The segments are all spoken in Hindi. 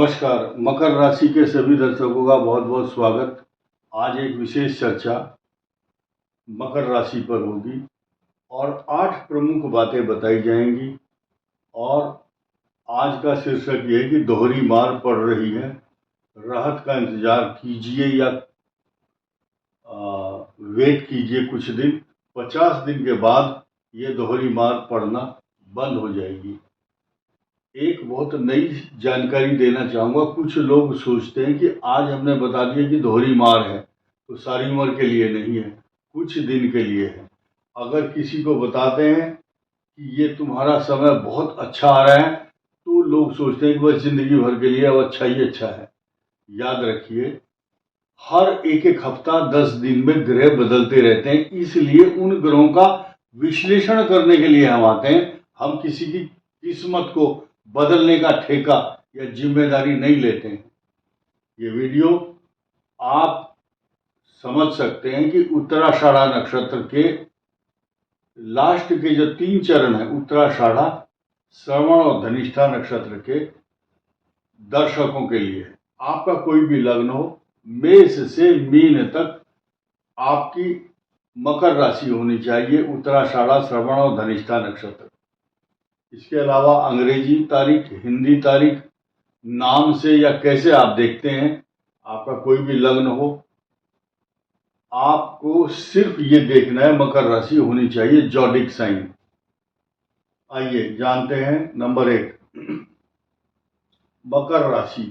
नमस्कार। मकर राशि के सभी दर्शकों का बहुत बहुत स्वागत। आज एक विशेष चर्चा मकर राशि पर होगी और 8 प्रमुख बातें बताई जाएंगी। और आज का शीर्षक यह है कि दोहरी मार पड़ रही है, राहत का इंतजार कीजिए या वेट कीजिए कुछ दिन। 50 दिन के बाद ये दोहरी मार पड़ना बंद हो जाएगी। एक बहुत नई जानकारी देना चाहूँगा। कुछ लोग सोचते हैं कि आज हमने बता दिया कि दोहरी मार है तो सारी उम्र के लिए नहीं है, कुछ दिन के लिए है। अगर किसी को बताते हैं कि ये तुम्हारा समय बहुत अच्छा आ रहा है तो लोग सोचते हैं कि बस जिंदगी भर के लिए अब अच्छा ही अच्छा है। याद रखिए, हर एक एक हफ्ता 10 दिन में ग्रह बदलते रहते हैं, इसलिए उन ग्रहों का विश्लेषण करने के लिए हम आते हैं। हम किसी की किस्मत को बदलने का ठेका या जिम्मेदारी नहीं लेते हैं। ये वीडियो आप समझ सकते हैं कि उत्तराषाढ़ा नक्षत्र के लास्ट के जो 3 चरण है, उत्तराषाढ़ा, श्रवण और धनिष्ठा नक्षत्र के दर्शकों के लिए। आपका कोई भी लग्न हो, मेष से मीन तक आपकी मकर राशि होनी चाहिए, उत्तराषाढ़ा, श्रवण और धनिष्ठा नक्षत्र। इसके अलावा अंग्रेजी तारीख, हिंदी तारीख, नाम से या कैसे आप देखते हैं, आपका कोई भी लग्न हो, आपको सिर्फ ये देखना है मकर राशि होनी चाहिए जॉडिक साइन। आइए जानते हैं। नंबर 1, मकर राशि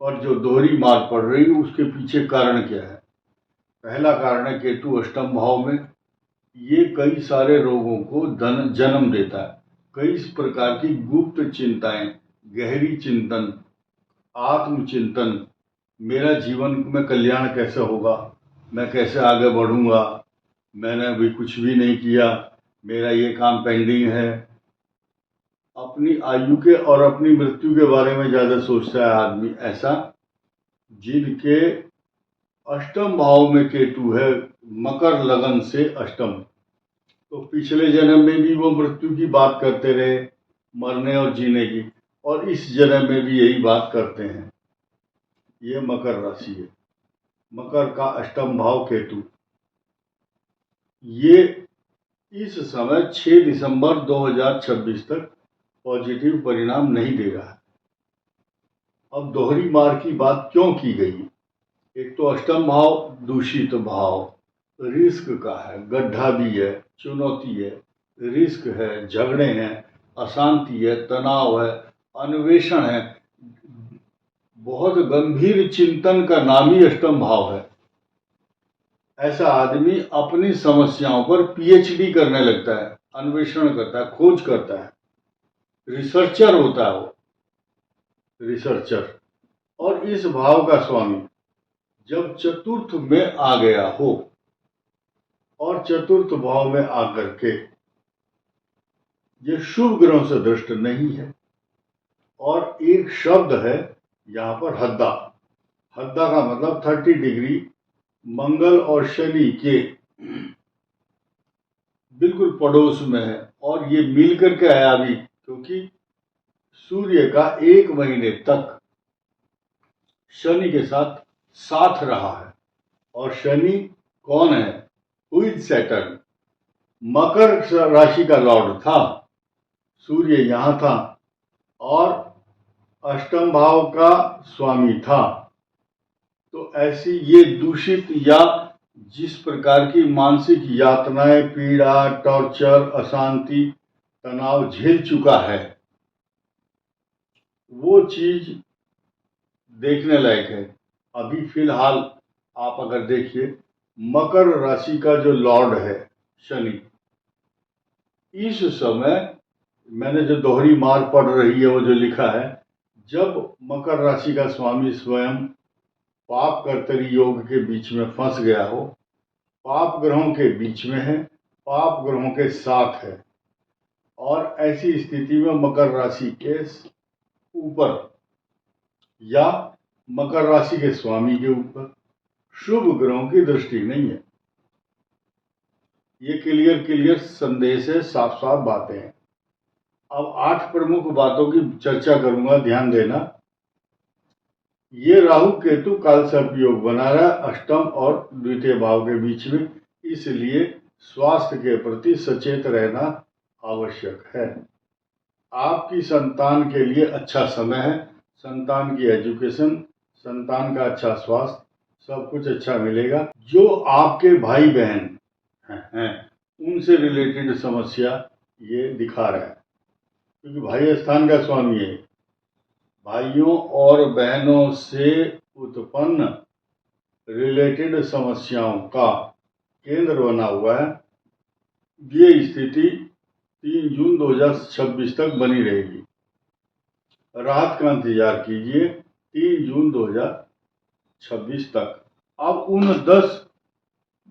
पर जो दोहरी मार पड़ रही है उसके पीछे कारण क्या है। पहला कारण है केतु अष्टम भाव में। ये कई सारे रोगों को जन्म देता है। कई प्रकार की गुप्त चिंताएं, गहरी चिंतन, आत्मचिंतन, मेरा जीवन में कल्याण कैसे होगा, मैं कैसे आगे बढ़ूंगा, मैंने अभी कुछ भी नहीं किया, मेरा ये काम पेंडिंग है। अपनी आयु के और अपनी मृत्यु के बारे में ज्यादा सोचता है आदमी ऐसा। जिनके अष्टम भाव में केतु है, मकर लगन से अष्टम, तो पिछले जन्म में भी वो मृत्यु की बात करते रहे, मरने और जीने की, और इस जन्म में भी यही बात करते हैं। ये मकर राशि है। मकर का अष्टम भाव केतु, ये इस समय 6 दिसंबर 2026 तक पॉजिटिव परिणाम नहीं दे रहा है। अब दोहरी मार की बात क्यों की गई? एक तो अष्टम भाव दूषित भाव, रिस्क का है, गड्ढा भी है, चुनौती है, रिस्क है, झगड़े हैं, अशांति है, तनाव है, अन्वेषण है। बहुत गंभीर चिंतन का नाम ही अष्टम भाव है। ऐसा आदमी अपनी समस्याओं पर पीएचडी करने लगता है, अन्वेषण करता है, खोज करता है, रिसर्चर होता है वो, रिसर्चर। और इस भाव का स्वामी जब चतुर्थ में आ गया हो, और चतुर्थ भाव में आकर के ये शुभ ग्रहों से दृष्ट नहीं है। और एक शब्द है यहां पर, हद्दा। हद्दा का मतलब 30 डिग्री मंगल और शनि के बिल्कुल पड़ोस में है। और ये मिलकर के आया अभी, क्योंकि सूर्य का 1 महीने तक शनि के साथ साथ रहा है। और शनि कौन है? हुई सैटर्न, मकर राशि का लॉर्ड था। सूर्य यहां था और अष्टम भाव का स्वामी था। तो ऐसी ये दूषित या जिस प्रकार की मानसिक यातनाएं, पीड़ा, टॉर्चर, अशांति, तनाव झेल चुका है, वो चीज देखने लायक है। अभी फिलहाल आप अगर देखिए, मकर राशि का जो लॉर्ड है शनि, इस समय मैंने जो दोहरी मार पड़ रही है वो जो लिखा है, जब मकर राशि का स्वामी स्वयं पाप कर्तरी योग के बीच में फंस गया हो, पाप ग्रहों के बीच में है, पाप ग्रहों के साथ है, और ऐसी स्थिति में मकर राशि के ऊपर या मकर राशि के स्वामी के ऊपर शुभ ग्रहों की दृष्टि नहीं है। ये क्लियर संदेश है, साफ साफ बातें हैं। अब 8 प्रमुख बातों की चर्चा करूंगा, ध्यान देना। ये राहु केतु कालसर्प योग बना रहा है अष्टम और द्वितीय भाव के बीच में, इसलिए स्वास्थ्य के प्रति सचेत रहना आवश्यक है। आपकी संतान के लिए अच्छा समय है, संतान की एजुकेशन, संतान का अच्छा स्वास्थ्य, सब कुछ अच्छा मिलेगा। जो आपके भाई बहन हैं उनसे रिलेटेड समस्या ये दिखा रहा है, क्योंकि भाई स्थान का स्वामी है। भाइयों और बहनों से उत्पन्न रिलेटेड समस्याओं का केंद्र बना हुआ है। ये स्थिति 3 जून 2026 तक बनी रहेगी। राहत का इंतजार कीजिए 3 जून 2026 तक। अब उन 10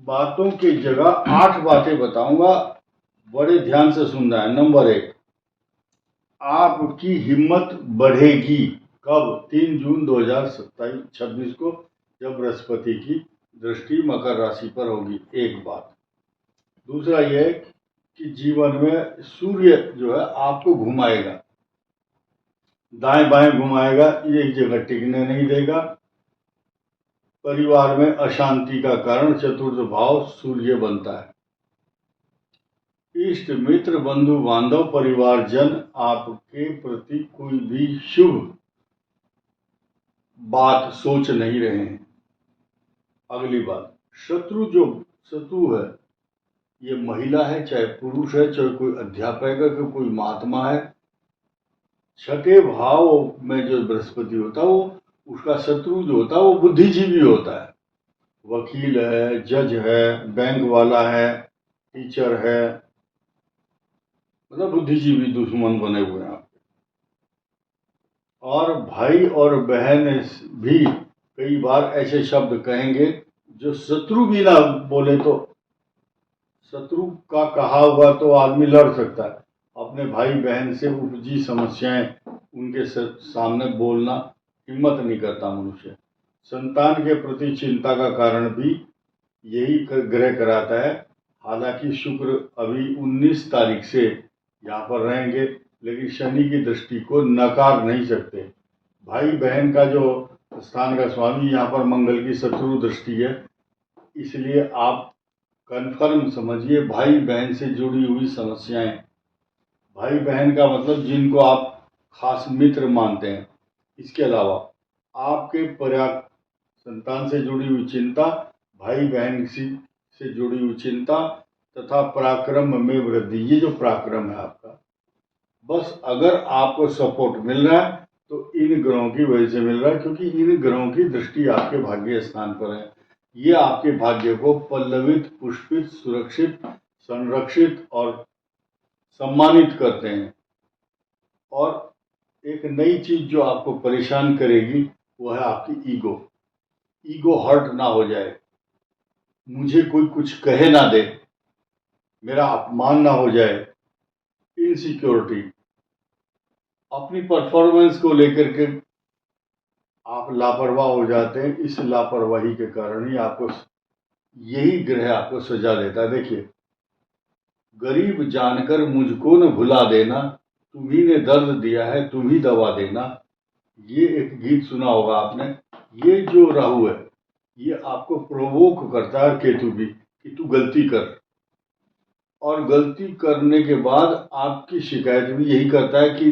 बातों की जगह 8 बातें बताऊंगा, बड़े ध्यान से सुनना है। नंबर 1, आपकी हिम्मत बढ़ेगी। कब? 3 जून 2026 को, जब बृहस्पति की दृष्टि मकर राशि पर होगी। एक बात। दूसरा यह कि जीवन में सूर्य जो है आपको घुमाएगा, दाएं बाएं घुमाएगा, एक जगह टिकने नहीं देगा। परिवार में अशांति का कारण चतुर्थ भाव सूर्य बनता है। इष्ट मित्र बंधु बांधव परिवारजन आपके प्रति कोई भी शुभ बात सोच नहीं रहे हैं। अगली बात, शत्रु है, ये महिला है चाहे पुरुष है, चाहे कोई अध्यापक है, कोई महात्मा है। छठे भाव में जो बृहस्पति होता है वो, उसका शत्रु जो होता है वो बुद्धिजीवी होता है। वकील है, जज है, बैंक वाला है, टीचर है, मतलब बुद्धिजीवी दुश्मन बने हुए हैं आपके। और भाई और बहन भी कई बार ऐसे शब्द कहेंगे जो शत्रु भी ना बोले तो, शत्रु का कहा हुआ तो आदमी लड़ सकता है। अपने भाई बहन से उपजी समस्याएं उनके सामने बोलना हिम्मत नहीं करता मनुष्य। संतान के प्रति चिंता का कारण भी यही ग्रह कराता है। हालांकि शुक्र अभी 19 तारीख से यहाँ पर रहेंगे, लेकिन शनि की दृष्टि को नकार नहीं सकते। भाई बहन का जो स्थान का स्वामी यहाँ पर मंगल की शत्रु दृष्टि है, इसलिए आप कन्फर्म समझिए भाई बहन से जुड़ी हुई समस्याएं। भाई बहन का मतलब जिनको आप खास मित्र मानते हैं। इसके अलावा आपके पर्याप्त संतान से जुड़ी हुई चिंता, भाई बहन से जुड़ी हुई चिंता तथा पराक्रम में वृद्धि। ये जो पराक्रम है आपका, बस अगर आपको सपोर्ट मिल रहा है तो इन ग्रहों की वजह से मिल रहा है, क्योंकि इन ग्रहों की दृष्टि आपके भाग्य स्थान पर है। ये आपके भाग्य को पल्लवित, पुष्पित, सुरक्षित, संरक्षित और सम्मानित करते हैं। और एक नई चीज जो आपको परेशान करेगी वो है आपकी ईगो हर्ट ना हो जाए, मुझे कोई कुछ कहे ना दे, मेरा अपमान ना हो जाए, इनसिक्योरिटी, अपनी परफॉर्मेंस को लेकर के आप लापरवाह हो जाते हैं। इस लापरवाही के कारण ही आपको यही ग्रह आपको सजा देता है। देखिए, गरीब जानकर मुझको न भुला देना, तुम्ही ने दर्द दिया है तुम ही दवा देना। ये एक गीत सुना होगा आपने। ये जो राहु है ये आपको प्रोवोक करता है, केतु भी, कि तू गलती कर। और गलती करने के बाद आपकी शिकायत भी यही करता है कि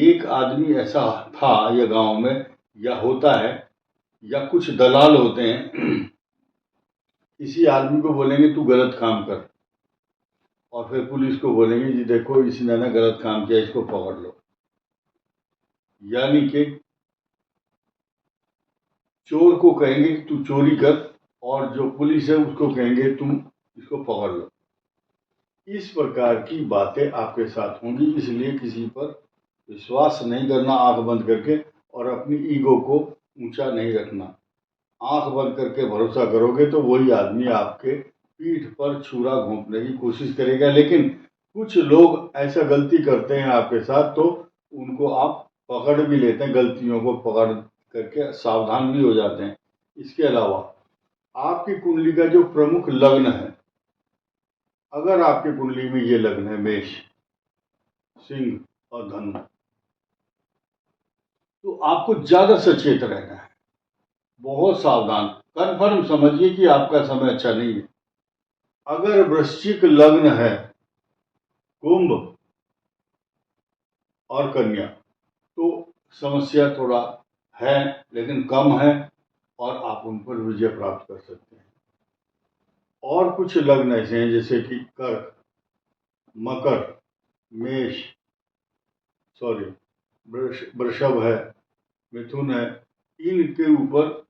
एक आदमी ऐसा था या गांव में, या होता है, या कुछ दलाल होते हैं, किसी आदमी को बोलेंगे तू गलत काम कर, और फिर पुलिस को बोलेंगे जी देखो इसने ना गलत काम किया, इसको पकड़ लो। यानी कि चोर को कहेंगे कि तू चोरी कर, और जो पुलिस है उसको कहेंगे तुम इसको पकड़ लो। इस प्रकार की बातें आपके साथ होंगी, इसलिए किसी पर विश्वास नहीं करना आंख बंद करके, और अपनी ईगो को ऊंचा नहीं रखना। आंख बंद करके भरोसा करोगे तो वही आदमी आपके पीठ पर छुरा घोंपने की कोशिश करेगा। लेकिन कुछ लोग ऐसा गलती करते हैं आपके साथ तो उनको आप पकड़ भी लेते हैं, गलतियों को पकड़ करके सावधान भी हो जाते हैं। इसके अलावा आपकी कुंडली का जो प्रमुख लग्न है, अगर आपकी कुंडली में ये लग्न है मेष, सिंह और धनु, तो आपको ज़्यादा सचेत रहना है, बहुत सावधान। कन्फर्म समझिए कि आपका समय अच्छा नहीं है। अगर वृश्चिक लग्न है, कुंभ और कन्या, तो समस्या थोड़ा है लेकिन कम है और आप उन पर विजय प्राप्त कर सकते हैं। और कुछ लग्न ऐसे हैं जैसे कि कर्क, मकर, मेष, सॉरी वृषभ है, मिथुन है, इनके ऊपर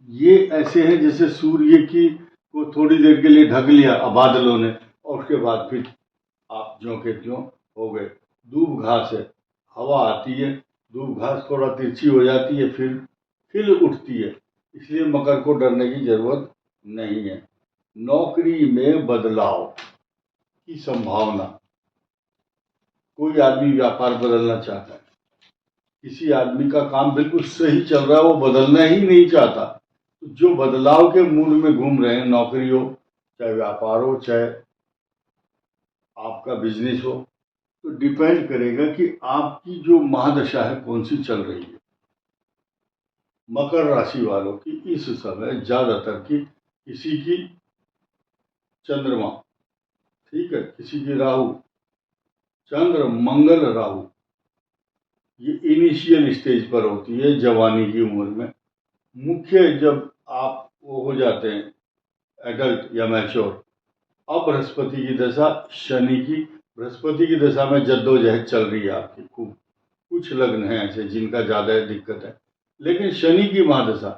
ये ऐसे हैं जैसे सूर्य की को थोड़ी देर के लिए ढक लिया बादलों ने और उसके बाद फिर आप ज्यों के त्यों हो गए। दूब घास है, हवा आती है, दूब घास थोड़ा तिरछी हो जाती है, फिर खिल उठती है, इसलिए मकर को डरने की जरूरत नहीं है। नौकरी में बदलाव की संभावना, कोई आदमी व्यापार बदलना चाहता है, किसी आदमी का काम बिल्कुल सही चल रहा है, वो बदलना ही नहीं चाहता, तो जो बदलाव के मूड में घूम रहे हैं, नौकरी हो चाहे व्यापार हो चाहे आपका बिजनेस हो, तो डिपेंड करेगा कि आपकी जो महादशा है कौन सी चल रही है। मकर राशि वालों की इस समय ज्यादातर की किसी की चंद्रमा, ठीक है, किसी की राहु, चंद्र मंगल राहु, ये इनिशियल स्टेज पर होती है जवानी की उम्र में। मुख्य जब आप वो हो जाते हैं एडल्ट या मैच्योर, अब बृहस्पति की दशा, शनि की, बृहस्पति की दशा में जद्दोजहद चल रही है आपकी खूब। कुछ लग्न हैं ऐसे जिनका ज्यादा दिक्कत है, लेकिन शनि की महादशा,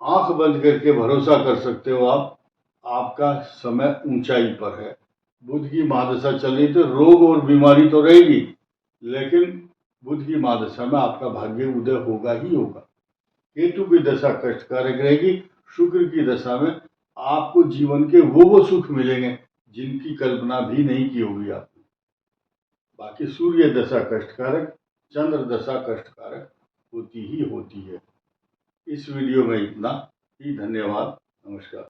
आंख बंद करके भरोसा कर सकते हो आप, आपका समय ऊंचाई पर है। बुध की महादशा चल रही तो रोग और बीमारी तो रहेगी, लेकिन बुध की महादशा में आपका भाग्य उदय होगा ही होगा। केतु की दशा कष्टकारक रहेगी, शुक्र की दशा में आपको जीवन के वो सुख मिलेंगे जिनकी कल्पना भी नहीं की होगी आपने। बाकी सूर्य दशा कष्टकारक, चंद्र दशा कष्टकारक होती ही होती है। इस वीडियो में इतना ही, धन्यवाद, नमस्कार।